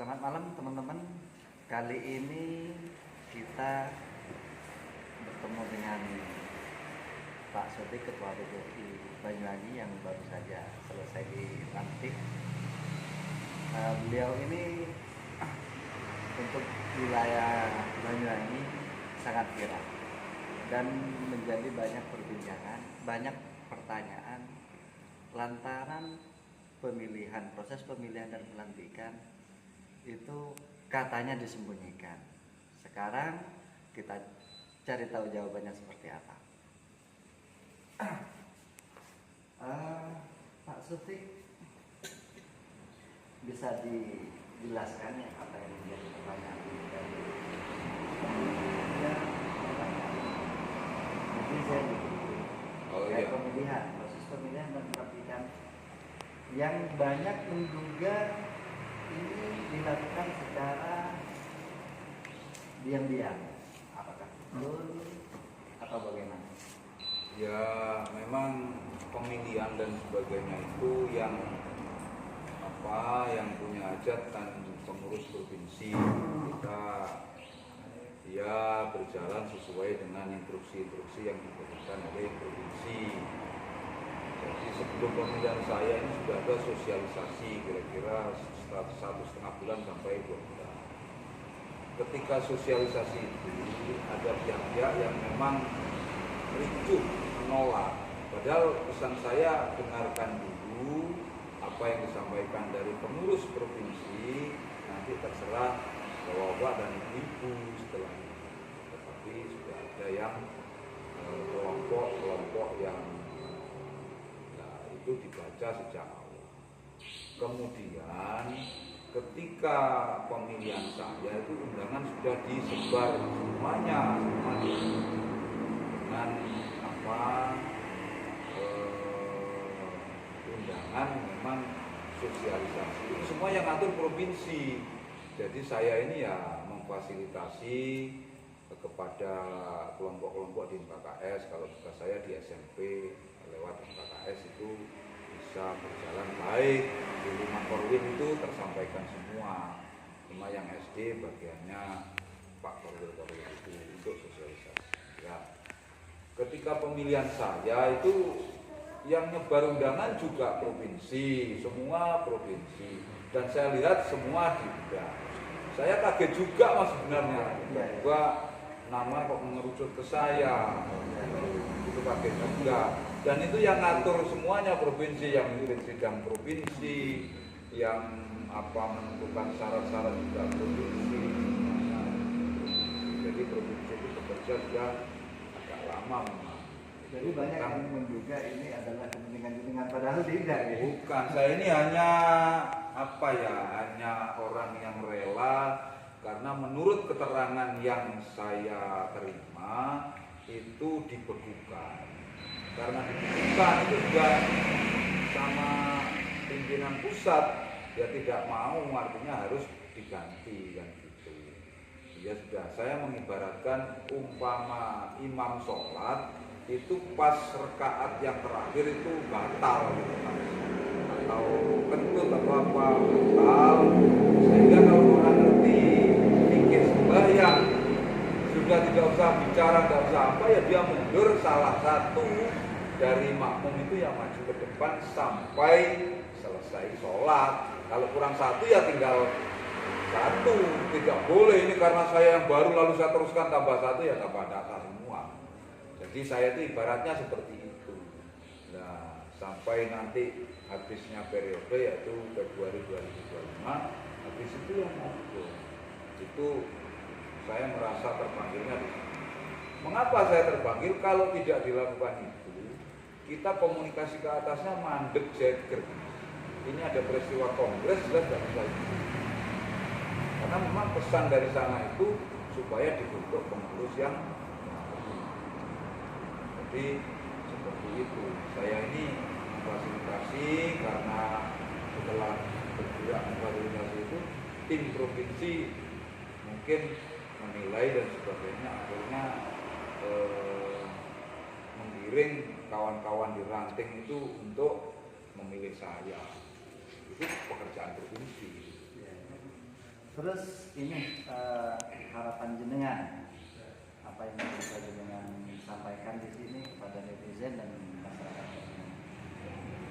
Selamat malam teman-teman. Kali ini kita bertemu dengan Pak Sodik, Ketua PGRI Banyuwangi yang baru saja selesai dilantik. Beliau ini untuk wilayah Banyuwangi sangat viral dan menjadi banyak perbincangan, banyak pertanyaan lantaran proses pemilihan dan pelantikan itu katanya disembunyikan. Sekarang kita cari tahu jawabannya seperti apa. Pak Sutik, bisa dijelaskan ya apa yang menjadi pertanyaan dari pemilihan, proses pemilihan dan pelantikan yang banyak menduga ini dilakukan secara diam-diam. Apakah betul atau bagaimana? Ya memang pemilihan dan sebagainya itu yang punya hajat kan pengurus provinsi kita, dia berjalan sesuai dengan instruksi-instruksi yang diberikan oleh provinsi. Jadi sebelum pemilihan saya ini sudah ada sosialisasi kira-kira 1,5 bulan sampai 2 bulan. Ketika sosialisasi itu ada pihak-pihak yang memang ricuh menolak. Padahal pesan saya, dengarkan dulu apa yang disampaikan dari pengurus provinsi, nanti terserah bapak dan ibu setelah itu. Tetapi sudah ada yang kelompok yang itu dibaca sejak awal. Kemudian ketika pemilihan saya itu undangan sudah disebar semuanya dengan undangan memang sosialisasi itu semua yang ngatur provinsi. Jadi saya ini ya memfasilitasi kepada kelompok-kelompok di MKKS. Kalau tugas saya di SMP lewat MKKS itu bisa berjalan baik. Di Lima Korwin itu tersampaikan semua. Cuma yang SD bagiannya Pak Korwin itu untuk sosialisasi. Ya. Ketika pemilihan saya itu yang nyebar undangan juga provinsi, semua provinsi. Dan saya lihat semua diundang. Saya kaget juga mas sebenarnya, bahwa nama kok mengerucut ke saya. Itu kaget juga. Dan itu yang ngatur semuanya provinsi, yang mimpin sidang provinsi, yang menentukan syarat-syarat juga provinsi. Jadi provinsi itu bekerja sudah agak lama memang. Jadi banyak yang menduga ini adalah kepentingan padahal tidak. Bukan, saya ini hanya hanya orang yang rela karena menurut keterangan yang saya terima itu dibekukan. Karena dibekukan itu juga sama pimpinan pusat, dia tidak mau, artinya harus diganti kan gitu. Ya sudah, saya mengibaratkan umpama imam sholat itu pas rekaat yang terakhir itu batal gitu kan, atau kentut atau apa batal, sehingga kalau orang ngerti fikih sembahyang sudah tidak usah bicara, tidak usah apa ya, dia mundur salah satu dari makmum itu yang maju ke depan sampai selesai sholat. Kalau kurang satu ya tinggal satu, tidak boleh ini karena saya yang baru lalu saya teruskan tambah satu, ya tambah data semua. Jadi saya itu ibaratnya seperti itu. Nah, sampai nanti habisnya periode yaitu Februari 2025, habis itu yang ngobrol. Itu saya merasa terpanggilnya di sini. Mengapa saya terpanggil? Kalau tidak dilakukan itu, kita komunikasi ke atasnya mandek jeger. Ini ada peristiwa kongres, jelas tidak bisa itu. Karena memang pesan dari sana itu supaya dibentuk pengurus yang jadi seperti itu. Saya ini memfasilitasi karena setelah bergerak memfasilitasi itu tim provinsi mungkin menilai dan sebagainya, akhirnya menggiring kawan-kawan di ranting itu untuk memilih saya. Itu pekerjaan provinsi. Terus ini harapan jenengan, apa yang bisa jenengan sampaikan di sini kepada netizen dan masyarakat?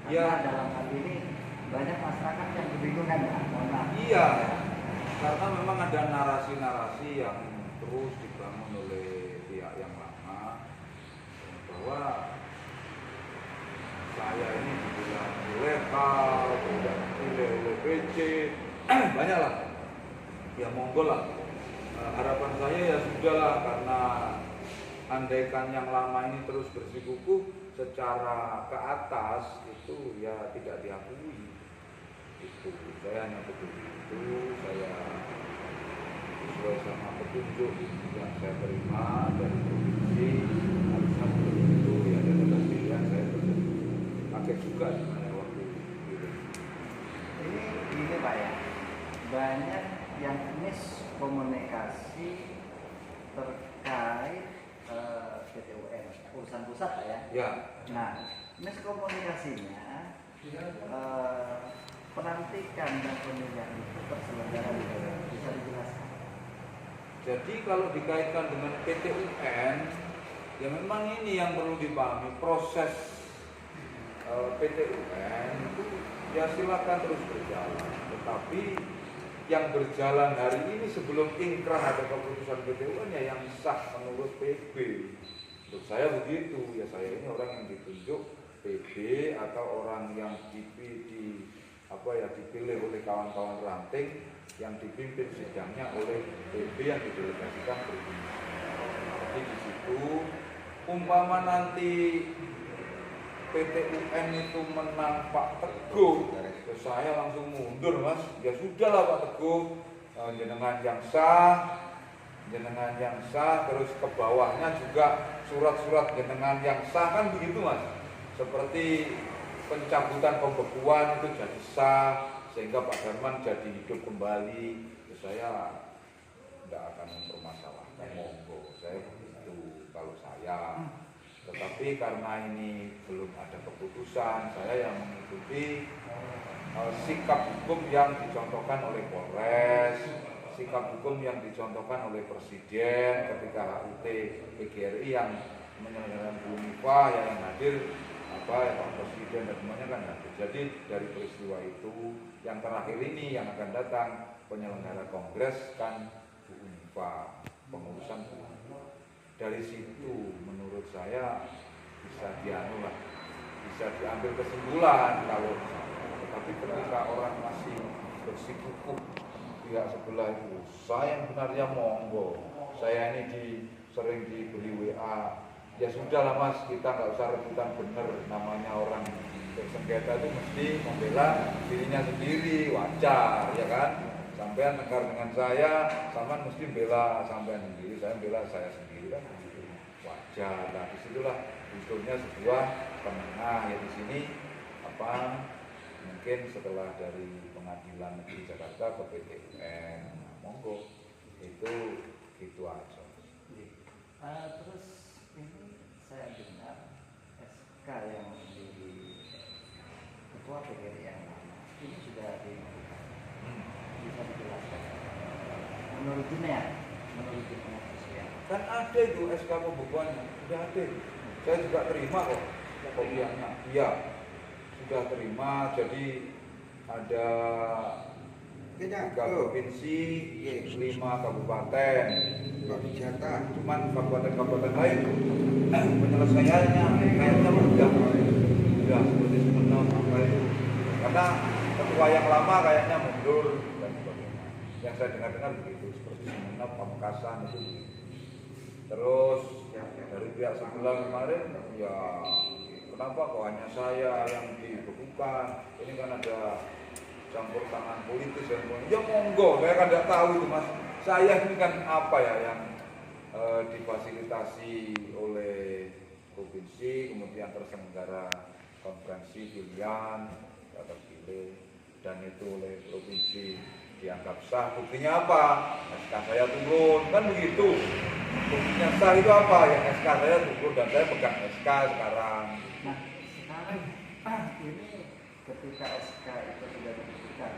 Karena Ya. dalam hal ini banyak masyarakat yang kebingungan, Pak. Mohon maaf. Iya, karena memang ada narasi-narasi yang terus dibangun oleh pihak yang lama bahwa saya ini dibilang ilegal, tidak dipilih oleh PC, banyak lah. Ya monggo lah. Harapan saya ya sudahlah, karena andaikan yang lama ini terus bersikukuh secara ke atas itu ya tidak diakui. Itu saya hanya peduli itu, saya sesuai sama petunjuk yang saya terima dari provinsi, harusnya begitu ya, dan atas pilihan saya betul. Kaget juga sebenarnya waktu itu. Ini Pak ya, banyak yang miskomunikasi terkait PT UN, urusan pusat Pak ya. Ya. Nah, miskomunikasinya pelantikan dan pemilihan itu terselenggara di daerah. Bisa dijelaskan? Jadi kalau dikaitkan dengan PT UN, ya memang ini yang perlu dipahami, proses PT UN itu ya silakan terus berjalan. Tetapi yang berjalan hari ini sebelum inkrah ada keputusan PT UN ya yang sah menurut PB. Untuk saya begitu, ya saya ini orang yang ditunjuk PB atau orang yang dipilih oleh kawan-kawan ranting yang dipimpin sidangnya oleh PB yang didelegasikan provinsi. Jadi di situ umpama nanti PT UN itu menang Pak Teguh, ya saya langsung mundur Mas. Ya sudahlah Pak Teguh, jenengan yang sah, terus ke bawahnya juga surat-surat jenengan yang sah, kan begitu Mas. Seperti pencabutan pembekuan itu jadi sah, sehingga Pak Darman jadi hidup kembali. Ya, saya tidak akan mempermasalahkan, monggo, saya begitu kalau saya. Tetapi karena ini belum ada keputusan, saya yang mengikuti sikap hukum yang dicontohkan oleh Polres, sikap hukum yang dicontohkan oleh Presiden ketika HUT PGRI yang menyelenggarakan Bu Nifa, yang hadir Pak Presiden dan semuanya kan hadir. Jadi dari peristiwa itu yang terakhir ini yang akan datang penyelenggara kongres kan Bu Nifa, pengurusan Bu Nifa. Dari situ menurut saya bisa bisa diambil kesimpulan kalau misalnya. Tetapi ketika orang masih bersikukuh pihak sebelah itu, saya yang benarnya monggo, saya ini sering diberi WA, ya sudahlah Mas, kita nggak usah rebutan, bener namanya orang bersengketa itu mesti membela dirinya sendiri, wajar ya kan. Sampean negar dengan saya, sampean mesti bela sampean sendiri, saya bela saya sendiri, kan wajar. Nah disitulah munculnya sebuah penengah ya di sini mungkin setelah dari Pengadilan Negeri Jakarta ke PT UN, monggo itu gitu aja. Terus ini saya dengar SK yang di Ketua PGRI yang lama ini sudah dimatikan. Bisa dijelaskan menurut dunia sosial? Kan ada itu SK pembukuannya, sudah ada. Saya juga terima kok kopiannya. Iya, sudah terima. Jadi ada 3 provinsi, 5 kabupaten. Cuman kabupaten-kabupaten lain penyelesaiannya kayaknya udah seperti Sumenep apa itu. Karena ketua yang lama kayaknya mundur dan sebagainya. Yang saya dengar begitu, seperti Sumenep, Pamekasan itu begitu. Terus dari pihak sebelah kemarin, ya kenapa kok hanya saya yang dibekukan? Ini kan ada campur tangan politis dan ya monggo, saya kan tidak tahu itu Mas. Saya ini kan apa ya yang difasilitasi oleh provinsi, kemudian terselenggara konferensi pilihan terpilih dan itu oleh provinsi dianggap sah. Buktinya apa? SK saya turun, kan begitu. Buktinya sah itu apa? Yang SK saya turun dan saya pegang SK sekarang. Nah sekarang ini ketika SK itu sudah diberikan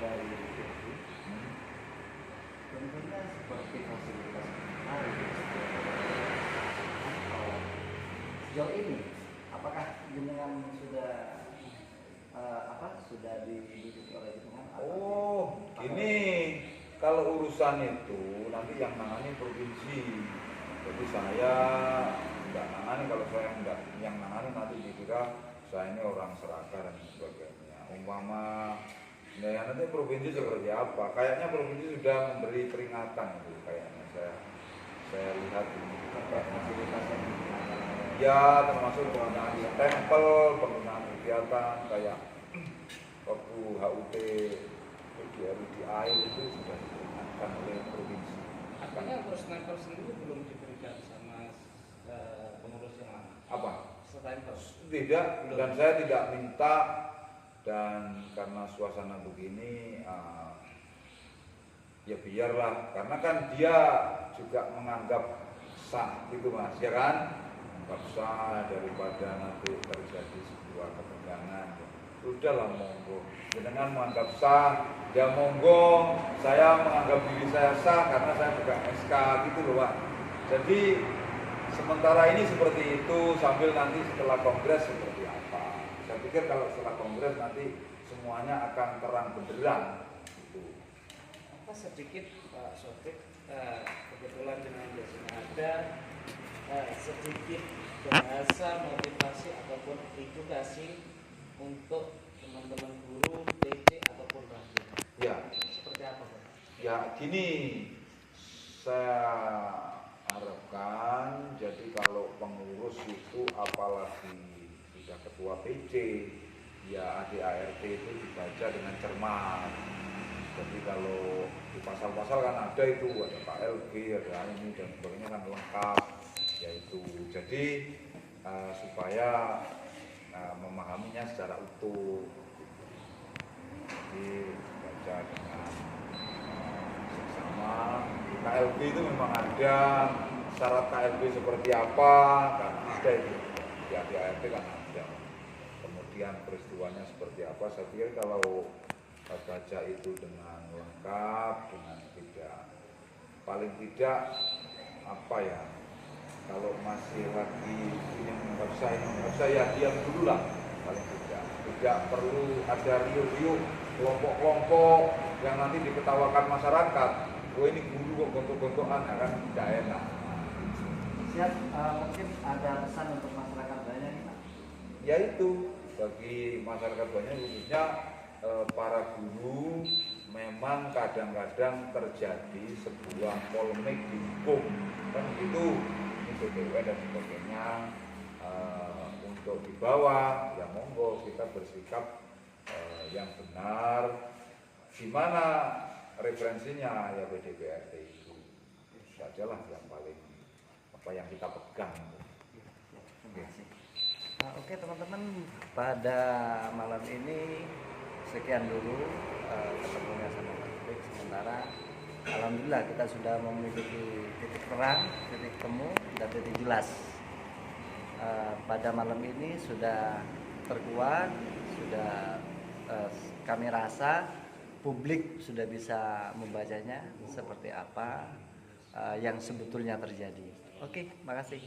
dari PBB, tentunya seperti fasilitas hari sejauh ini, apakah jenengan sudah sudah diduduki oleh jenengan? Oh, ini kalau urusan itu nanti yang nangani provinsi. Jadi saya nggak nangani, kalau saya nggak yang nangani nanti dikira saya ini orang serakah dan sebagainya. Umpama ya nanti provinsi seperti apa? Kayaknya provinsi sudah memberi peringatan itu kayaknya saya lihat ini. Fasilitasnya Ya termasuk penggunaan stempel, penggunaan kegiatan kayak waktu HUT PGRI di air itu sudah diperingatkan oleh provinsi. Artinya untuk sniper sendiri belum diberikan sama pengurus yang lama. Apa? Sniper. Tidak, dan saya tidak minta, dan karena suasana begini ya biarlah, karena kan dia juga menganggap sah gitu Mas, ya kan? Anggap sah daripada nanti terjadi sebuah ketegangan. Udahlah monggo, jenengan menganggap sah, ya monggo. Saya menganggap diri saya sah karena saya pegang SK gitu loh Pak. Jadi sementara ini seperti itu, sambil nanti setelah kongres seperti apa. Saya pikir kalau setelah kongres nanti semuanya akan terang benderang gitu. Apa sedikit Pak Sotik, kebetulan dengan biasanya ada sedikit bahasa motivasi ataupun edukasi untuk teman-teman guru, PC ataupun Rahim. Ya, Seperti apa Pak? ya gini, saya harapkan jadi kalau pengurus itu apalagi sudah ketua PC, ya ADART itu dibaca dengan cermat. Jadi kalau di pasal-pasal kan ada itu, ada KLB, ada ini dan sebagainya kan lengkap, yaitu jadi supaya memahaminya secara utuh. Jadi baca dengan seksama. Di KLB itu memang ada syarat KLB seperti apa, kan ada itu. Di ADART kan ada. Kemudian peristiwanya seperti apa. Saya pikir kalau baca itu dengan lengkap, dengan tidak, paling tidak apa ya, kalau masih lagi ingin menganggap saya diam dulu lah, paling tidak perlu ada riuh-riuh kelompok-kelompok yang nanti diketawakan masyarakat. Oh ini guru kok gontok-gontokan, kan tidak enak. siap, mungkin ada pesan untuk masyarakat banyak nih Pak. Ya itu bagi masyarakat banyak, khususnya para guru, memang kadang-kadang terjadi sebuah polemik di hukum kan gitu, ini BPUN dan sebagainya. Untuk di bawah ya monggo kita bersikap yang benar. Gimana referensinya ya PDPRT itu sajalah yang paling apa yang kita pegang. Terima kasih. Oke teman-teman, pada malam ini sekian dulu ketemunya sama publik sementara. Alhamdulillah kita sudah memiliki titik terang, titik temu, dan titik jelas. Pada malam ini sudah terkuat, sudah kami rasa publik sudah bisa membacanya seperti apa yang sebetulnya terjadi. Oke, makasih.